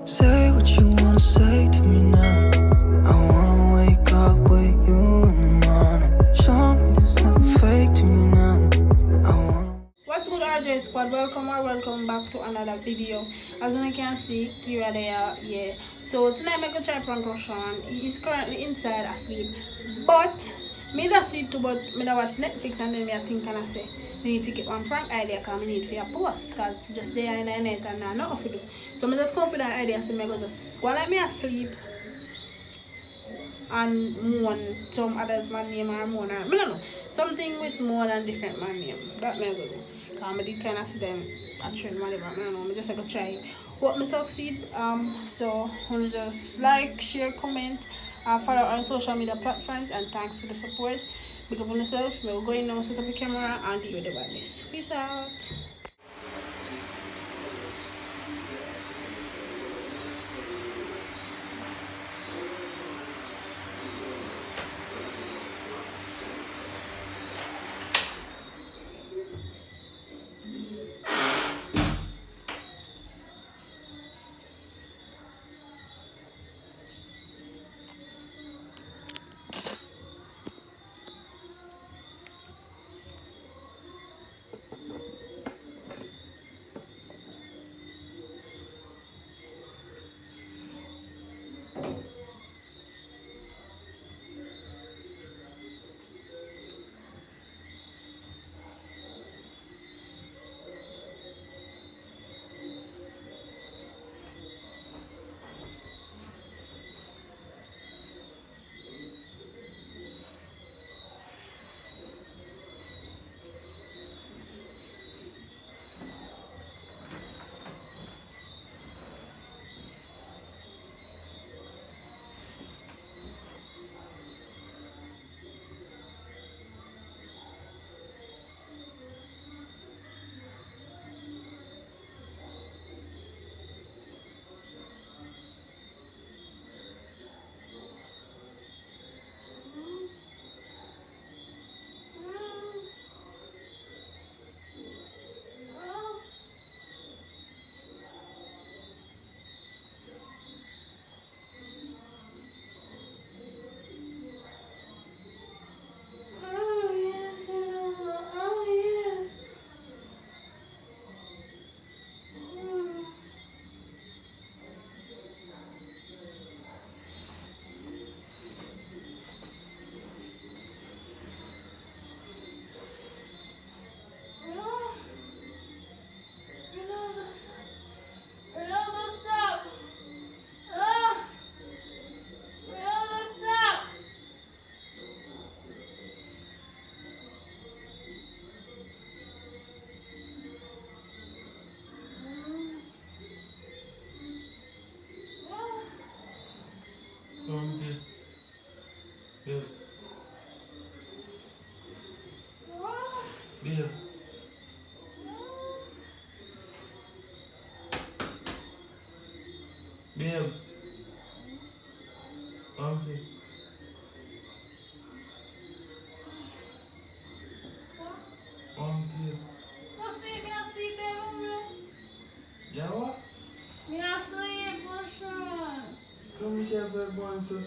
Say what you wanna say to me now. I wanna wake up with you in the morning. Show me there's nothing fake to me now. What's good, RJ squad? Welcome or welcome back to another video. As you can see, Kira there, yeah. So tonight I'm gonna try prank Roshan. He is currently inside asleep, but me that sleep too. But me that watch Netflix and then me I think and I say we need to get one prank idea because we need to post because just there in the night and now nothing to do. So me just come up with that idea. So me go just while I'm asleep and moan some others man name or moan or I don't know something with more than different man name. That me go do. I did kind of see them at trend whatever. I don't know. I just like to try. Hope me succeed. So wanna just like, share, comment, follow on social media platforms, and thanks for the support. Big up on yourself. We'll go in now, set up the camera, and deal with the badness. Peace out. Babe. Babe. Auntie. Auntie. No sleep, me a sleep, baby. Yeah, what? Me a sleep, Roshan. So me can't feel born, so.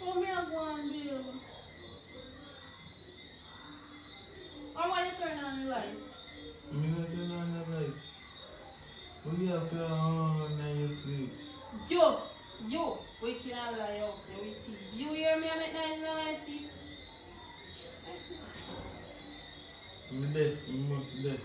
Oh, me a go on, baby. Or why you turn on the light? Me not turn on the light. We have to now you sleep. You, waking up like yo, you waking. You hear me? I'm at night in my sleep. Me deaf, me must deaf.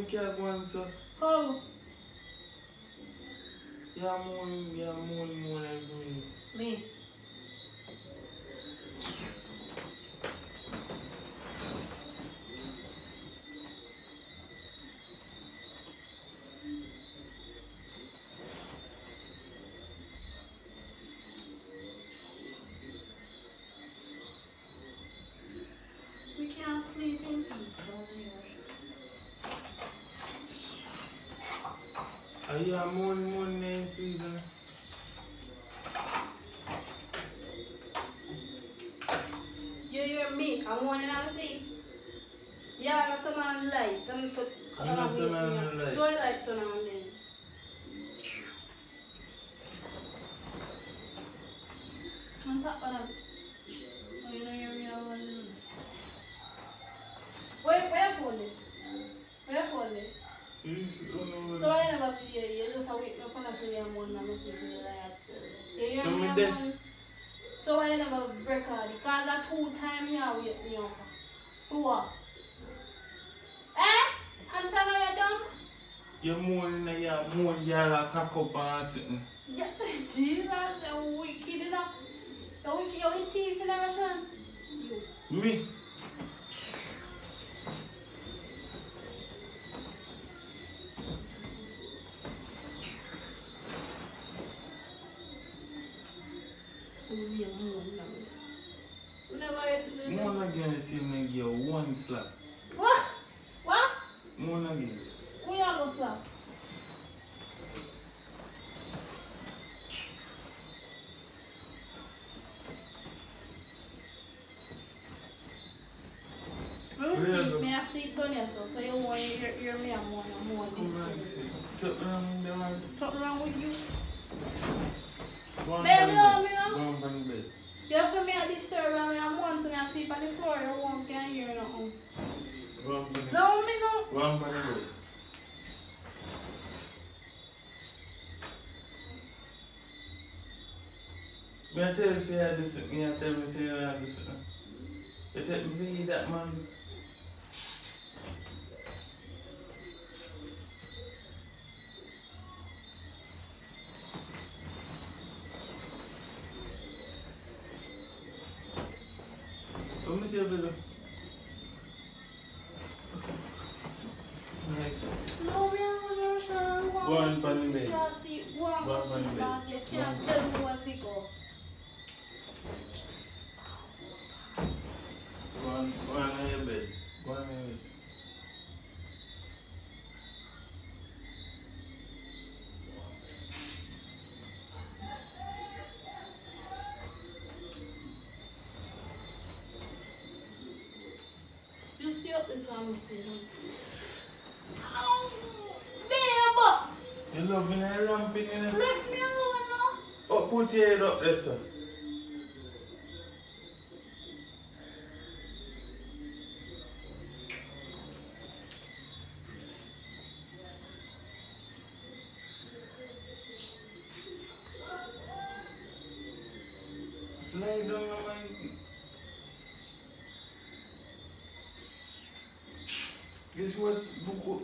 can't go on, sir. How? Yeah, moon, every Me. We can't sleep in peace, yeah, moon, ain't sleeping. You hear me? I'm warning I'm asleep. Yeah, I turn on the light. Turn You not turn on the light. So I like turn on then. On top of them. Oh, you know you're real one. Where phone it? Where phone it? See, you don't know So I never play you just wake me up and I say I'm one and I say to you like you hear Come me? with I'm death. one. So I never record it because I 2 times you wake me up. For what? Eh? And tell me you're dumb? You're moon, y'all a cock up and sitting. Yes, Jesus, you're wicked enough. You're wicked thief in everything. You. Me? Moon again, see me give you 1 slap. What? What? Moon again. Who you gonna slap? I sleep down here, so you want to hear me and more this story. Something wrong with you? Go on Baby, no, me Go no. on the bed. You see me at this story and I'm once and I sleep on the floor, you won't can hear nothing. Go on the bed. No, me no. Go on the bed. I tell you, say I do something, I tell me, say I do something. You take me for you, that man. Let me see a video. Next. No, me no, sure. Go on the bed. You sleep. Go on Go on the bed. You can't tell me what to go. Go on your bed. Go on your bed. You stay up this one, stay down. Oh, babe! You love me and ramping in it? Left me alone now. Oh, put your head up there, sir. Slide down on my... Guess what, Buko?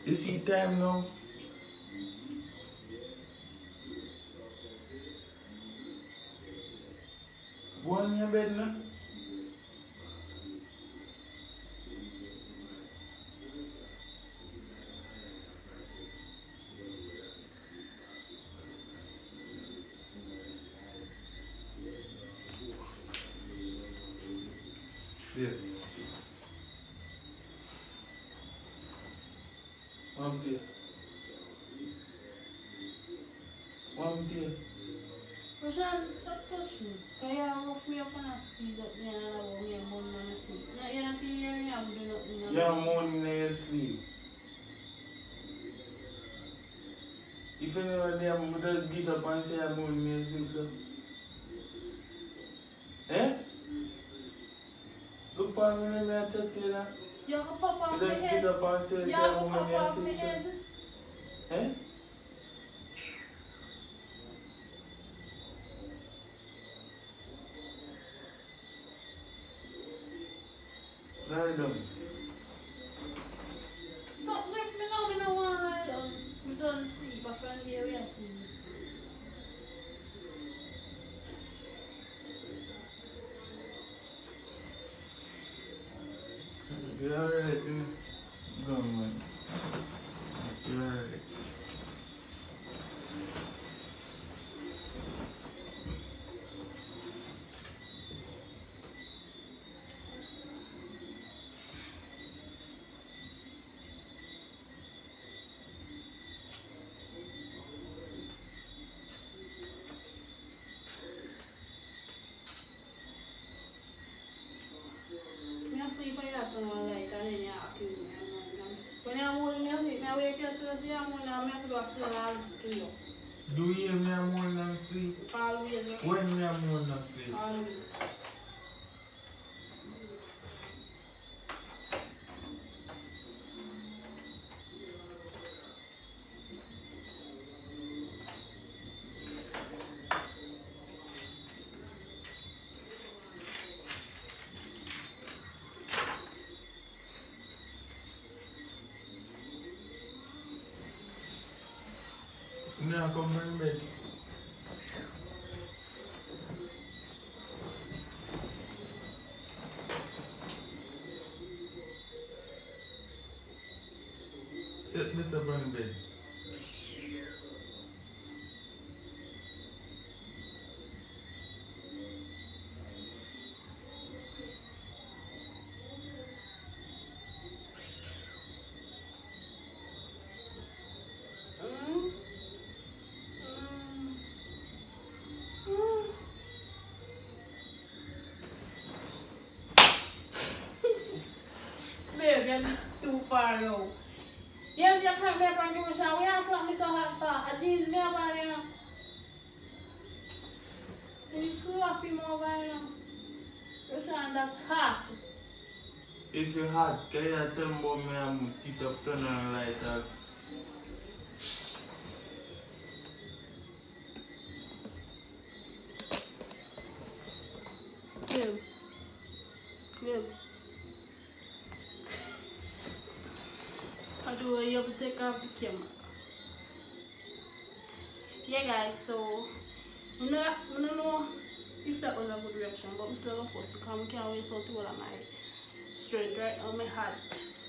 You see time now? Go on your bed now. Yeah. One day. One day. Roshan, stop touching me. Can you rough me up and squeeze up me and allow me and mom and sleep? You're not hearing me, I'm doing nothing. You're moaning in your sleep. If you know that I'm going to get up and say I'm moaning in your sleep, so. Eh? Look for me and I check you now. You can pop off You my just head. get up and tell You say have I'm to moaning pop in your off my sleep, head. so. Eh? Lie down. Stop left me now, I don't want to lie down. We don't sleep, I find the area sleep. You alright, you? Go on, man. You alright? Sleep when you have to know light and then you accuse me. When you're holding me sleep, I wake you up to see I'm going to have to do a silence to you. Do you hear me? I'm on them sleep. Always. When me I'm on them sleep? Always. Now come in bed. Set me up on the bed. Babe, you're too far now. Yes, you're prank you, Rushan. We have something so hot for. A jeans me about you know. You slap him over you know. Rushan, that's hot. If you hot, can you tell me about me and keep up turn on light out? Babe. Babe. How do I have to take off the camera? Yeah guys, so I don't know if that was a good reaction, but I'm still gonna post because I can't waste out all of my strength right on my heart.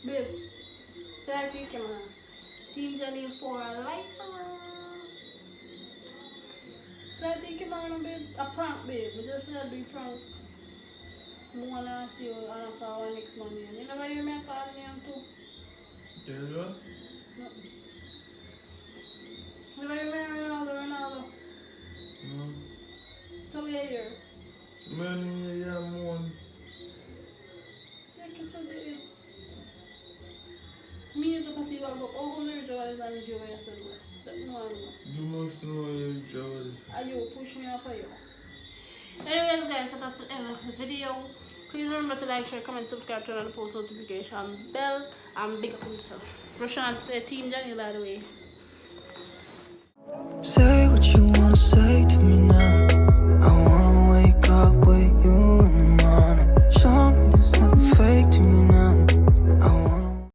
Babe, say that to your camera. Team Janiel for a life. Say that to your camera, babe. A prank, babe. We just let be prank. I wanna see you on a call next Monday. You never hear me call me too? You know? No. Never hear me Ronaldo. No. So we are here. Man, yeah, man. Me just see what go over the joys and enjoy yourself. You must know your joys. Are you push me off of you? Anyways guys, so that's the end of the video. Please remember to like, share, comment, subscribe, turn on the post notification bell, and big up yourself. Rushan, Team Janiel by the way. Say